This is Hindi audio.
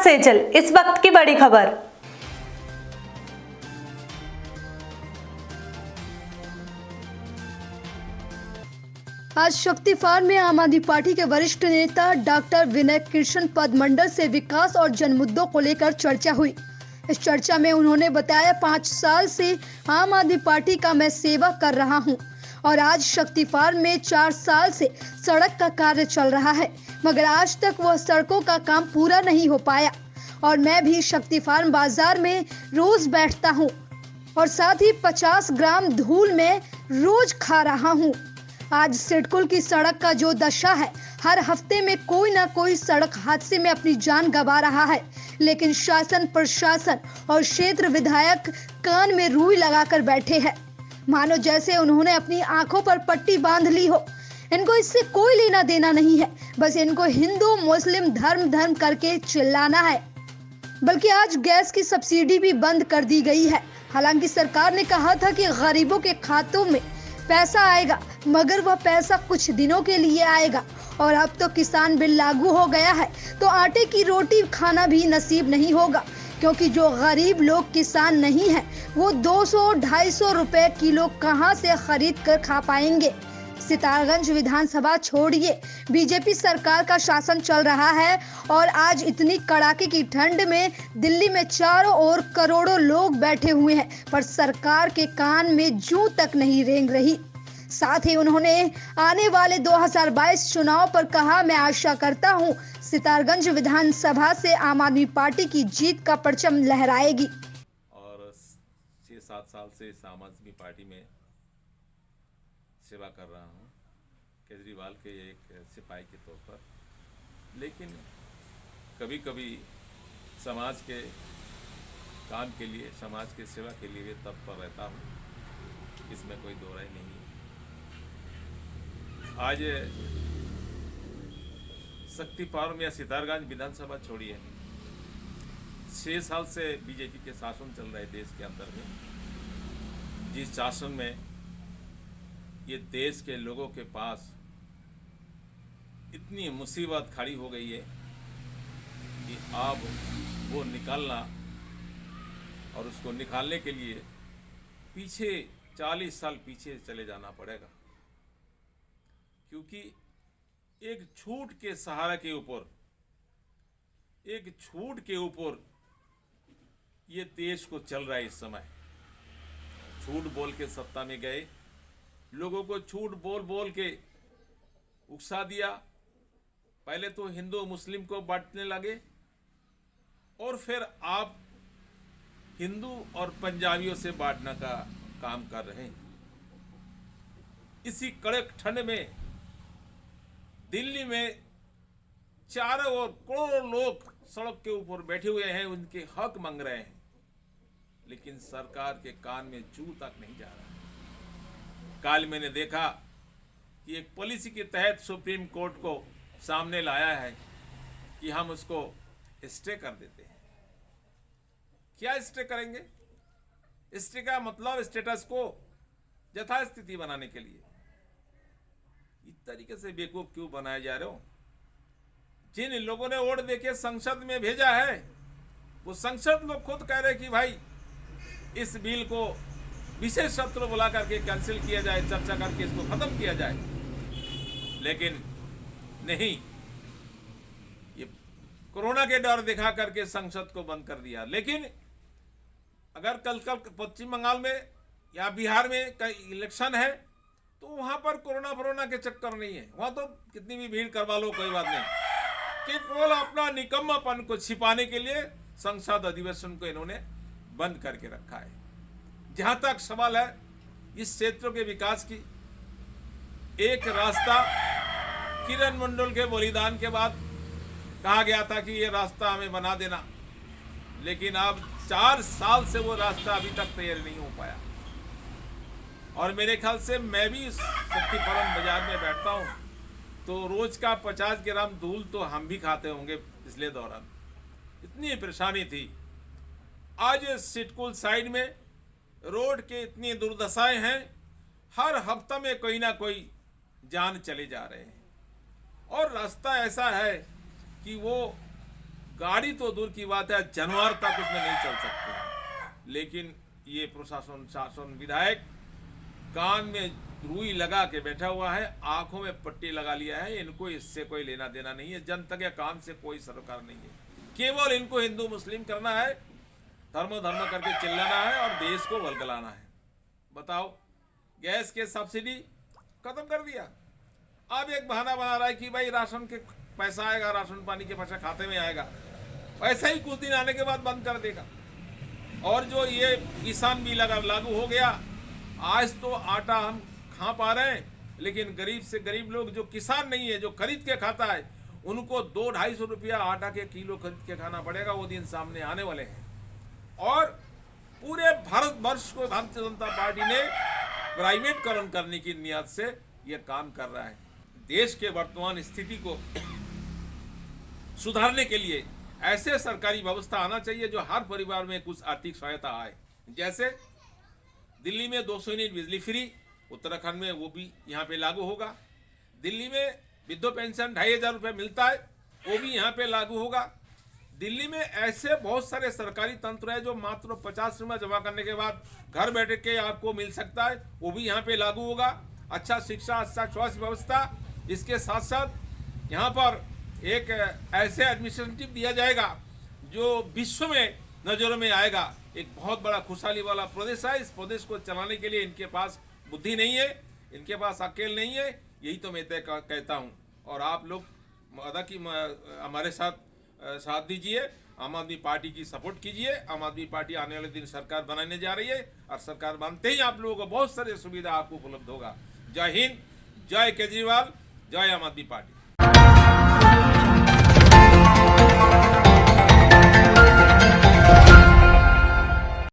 सेजल। इस वक्त की बड़ी खबर। आज शक्ति फार्म में आम आदमी पार्टी के वरिष्ठ नेता डॉक्टर विनय कृष्ण पदमंडल से विकास और जन मुद्दों को लेकर चर्चा हुई। इस चर्चा में उन्होंने बताया 5 साल से आम आदमी पार्टी का मैं सेवा कर रहा हूं और आज शक्ति फार्म में 4 साल से सड़क का कार्य चल रहा है, मगर आज तक वह सड़कों का काम पूरा नहीं हो पाया और मैं भी शक्ति फार्म बाजार में रोज बैठता हूं और साथ ही 50 ग्राम धूल में रोज खा रहा हूं। आज सिडकुल की सड़क का जो दशा है, हर हफ्ते में कोई ना कोई सड़क हादसे में अपनी जान गंवा रहा है, लेकिन शासन प्रशासन और क्षेत्र विधायक कान में रुई लगाकर बैठे हैं, मानो जैसे उन्होंने अपनी आंखों पर पट्टी बांध ली हो। इनको इससे कोई लेना देना नहीं है, बस इनको हिंदू मुस्लिम धर्म करके चिल्लाना है। बल्कि आज गैस की सब्सिडी भी बंद कर दी गई है। हालांकि सरकार ने कहा था कि गरीबों के खातों में पैसा आएगा, मगर वह पैसा कुछ दिनों के लिए आएगा और अब तो किसान बिल लागू हो गया है, तो आटे की रोटी खाना भी नसीब नहीं होगा, क्योंकि जो गरीब लोग किसान नहीं हैं, वो 200-250 रुपए किलो कहां से खरीद कर खा पाएंगे। सितारगंज विधानसभा छोड़िए, बीजेपी सरकार का शासन चल रहा है और आज इतनी कड़ाके की ठंड में दिल्ली में चारों ओर करोड़ों लोग बैठे हुए हैं, पर सरकार के कान में जूं तक नहीं रेंग रही। साथ ही उन्होंने आने वाले 2022 चुनाव पर कहा, मैं आशा करता हूं सितारगंज विधानसभा से आम आदमी पार्टी की जीत का परचम लहराएगी। और 6-7 साल से आम आदमी पार्टी में सेवा कर रहा हूँ, केजरीवाल के एक सिपाही के तौर पर। लेकिन कभी कभी समाज के काम के लिए, समाज के सेवा के लिए तत्पर रहता हूँ, इसमें कोई दो राय नहीं है। आज शक्ति फार्म या सितारगंज विधानसभा छोड़िए, 6 साल से बीजेपी के शासन चल रहे देश के अंदर में, जिस शासन में ये देश के लोगों के पास इतनी मुसीबत खड़ी हो गई है कि अब वो निकालना और उसको निकालने के लिए पीछे 40 साल पीछे चले जाना पड़ेगा, क्योंकि एक झूठ के सहारा के ऊपर, एक झूठ के ऊपर ये देश को चल रहा है। इस समय झूठ बोल के सत्ता में गए, लोगों को झूठ बोल बोल के उकसा दिया। पहले तो हिंदू मुस्लिम को बांटने लगे और फिर आप हिंदू और पंजाबियों से बांटने का काम कर रहे हैं। इसी कड़क ठंड में दिल्ली में चारों ओर करोड़ों लोग सड़क के ऊपर बैठे हुए हैं, उनके हक मांग रहे हैं, लेकिन सरकार के कान में जू तक नहीं जा रहा। कल मैंने देखा कि एक पॉलिसी के तहत सुप्रीम कोर्ट को सामने लाया है कि हम उसको स्टे कर देते हैं। क्या स्टे करेंगे? स्टे का मतलब स्टेटस को यथास्थिति बनाने के लिए। इस तरीके से बेवकूफ क्यों बनाए जा रहे हो? जिन लोगों ने वोट देके संसद में भेजा है, वो संसद लोग खुद कह रहे कि भाई इस बिल को विशेष सत्र बुला करके कैंसिल किया जाए, चर्चा करके इसको खत्म किया जाए, लेकिन नहीं, ये कोरोना के डर दिखा करके संसद को बंद कर दिया। लेकिन अगर कल पश्चिम बंगाल में या बिहार में कई इलेक्शन है, तो वहां पर कोरोना के चक्कर नहीं है, वहां तो कितनी भी भीड़ करवा लो, कोई बात नहीं, कि केवल अपना निकम्मापन को छिपाने के लिए संसद अधिवेशन को इन्होंने बंद करके रखा है। जहां तक सवाल है इस क्षेत्र के विकास की, एक रास्ता किरण मंडल के बलिदान के बाद कहा गया था कि ये रास्ता हमें बना देना, लेकिन अब 4 साल से वो रास्ता अभी तक तैयार नहीं हो पाया। और मेरे ख्याल से मैं भी शक्ति फार्म बाजार में बैठता हूँ, तो रोज का 50 ग्राम धूल तो हम भी खाते होंगे। पिछले दौरान इतनी परेशानी थी। आज सिडकुल साइड में रोड के इतनी दुर्दशाएं हैं, हर हफ्ता में कोई ना कोई जान चले जा रहे हैं। और रास्ता ऐसा है कि वो गाड़ी तो दूर की बात है, जानवर तक उसमें नहीं चल सकते। लेकिन ये प्रशासन, शासन, विधायक कान में रुई लगा के बैठा हुआ है, आंखों में पट्टी लगा लिया है। इनको इससे कोई लेना देना नहीं है, जनता के काम से कोई सरोकार नहीं है। केवल इनको हिंदू मुस्लिम करना है, धर्म धर्म करके चिल्लाना है और देश को वलगलाना है। बताओ, गैस के सब्सिडी खत्म कर दिया, अब एक बहाना बना रहा है कि भाई राशन के पैसा आएगा, राशन पानी के पैसा खाते में आएगा। ऐसा ही कुछ दिन आने के बाद बंद कर देगा। और जो ये किसान बिल अगर लागू हो गया, आज तो आटा हम खा पा रहे हैं, लेकिन गरीब से गरीब लोग जो किसान नहीं है, जो खरीद के खाता है, उनको 200-250 रुपया आटा के किलो खरीद के खाना पड़ेगा। वो दिन सामने आने वाले हैं। और पूरे भारतवर्ष को भारतीय जनता पार्टी ने प्राइवेटकरण करने की नियत से यह काम कर रहा है। देश के वर्तमान स्थिति को सुधारने के लिए ऐसे सरकारी व्यवस्था आना चाहिए जो हर परिवार में कुछ आर्थिक सहायता आए। जैसे दिल्ली में 200 यूनिट बिजली फ्री, उत्तराखंड में वो भी यहाँ पे लागू होगा। दिल्ली में वृद्धो पेंशन 2500 रुपये मिलता है, वो भी यहाँ पे लागू होगा। दिल्ली में ऐसे बहुत सारे सरकारी तंत्र है जो मात्र 50 रुपये जमा करने के बाद घर बैठ के आपको मिल सकता है, वो भी यहाँ पे लागू होगा। अच्छा शिक्षा, अच्छा स्वास्थ्य व्यवस्था, इसके साथ साथ यहाँ पर एक ऐसे एडमिनिस्ट्रेटिव दिया जाएगा जो विश्व में नजरों में आएगा। एक बहुत बड़ा खुशहाली वाला प्रदेश है। इस प्रदेश को चलाने के लिए इनके पास बुद्धि नहीं है, इनके पास अकेल नहीं है। यही तो मैं कहता हूँ। और आप लोग हमारे साथ दीजिए, आम आदमी पार्टी की सपोर्ट कीजिए। आम आदमी पार्टी आने वाले दिन सरकार बनाने जा रही है और सरकार बनते ही आप लोगों को बहुत सारी सुविधा आपको उपलब्ध होगा। जय हिंद, जय केजरीवाल, जय आम आदमी पार्टी।